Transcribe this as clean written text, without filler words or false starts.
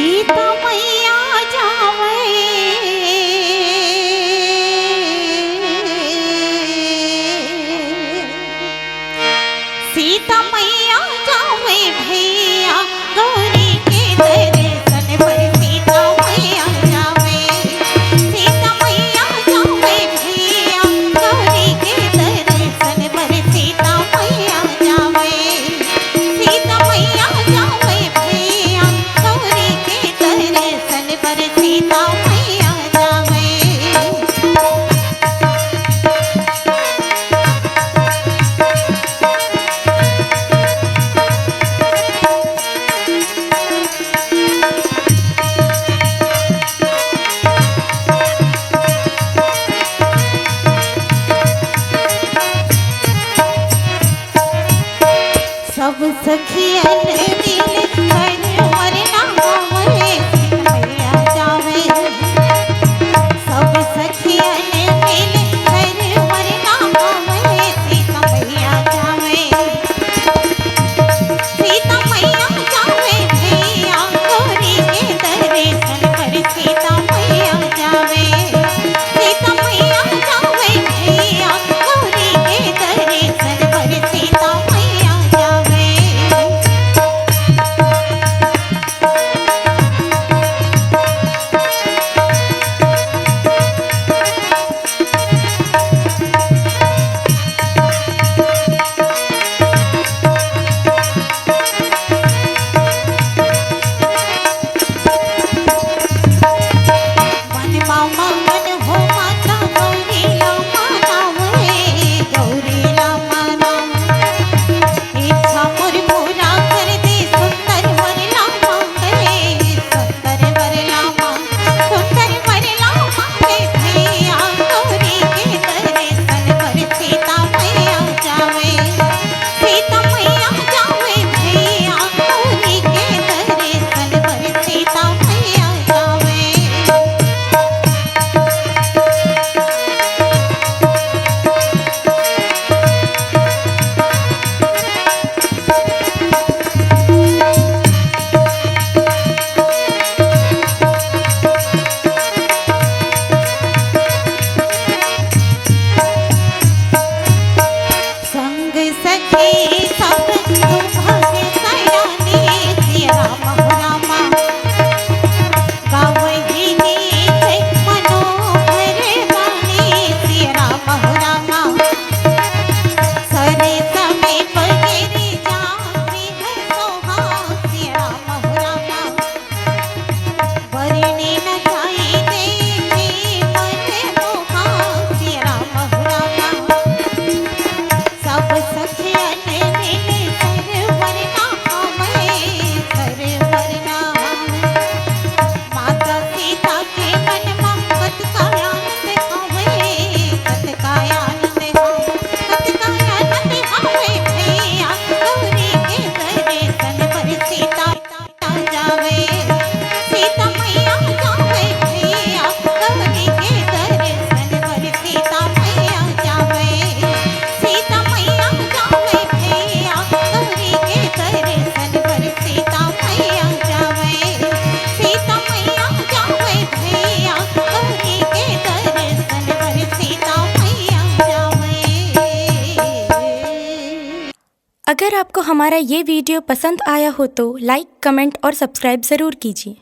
सीता मैया जावे सीता मैया जावे भैया गौरी के दर्शन पर सीता मैया जावे सीता मैया जावे भैया गौरी के दर्शन पर सीता मैया जावे सीता मैया जावे भैया गौरी के दर्शन पर सीता मैया जावे। सब सखियन मिल कर मरना गावे मैया जावे सब सखियन मिल कर मरना गावे सीता मैया जावे सीता मैया जावे भैया गौरी के दर्शन पर सीता मैया जावे सीता मैया जावे भैया गौरी के दर्शन पर सीता मैया जावे। मन हो माता गौरी ला मानावे गौरी ला मानावे इच्छा मोर पूरा कर दे सुंदर वरला मांगे सुंदर वरला मांगे भैया गौरी के दर्शन पर सीता मैया जावे सीता मैया जावे भैया गौरी के दर्शन पर सीता मैया जावे। संग सखी सब सुभग सयानी सिया रामा गावही गीत मनोहर वाणी सिया रामा सरे समय पगिरी जाती है सोहा सिया रामा वरने न जाई देवी मन मोहा सिया रामा सब सखियन मिल सरवरना माता सीता के मन मत कायानंद हावे भैया गौरी के दर्शन पर सीता जावे सीता मैया जावे भैया गौरी के दर्शन पर सीता मैया जावे सीता मैया जावे भैया गौरी के दर्शन पर सीता मैया जावे सीता मैया जावे भैया गौरी के दर्शन पर सीता मैया जावे। अगर आपको हमारा ये वीडियो पसंद आया हो तो लाइक, कमेंट और सब्सक्राइब ज़रूर कीजिए।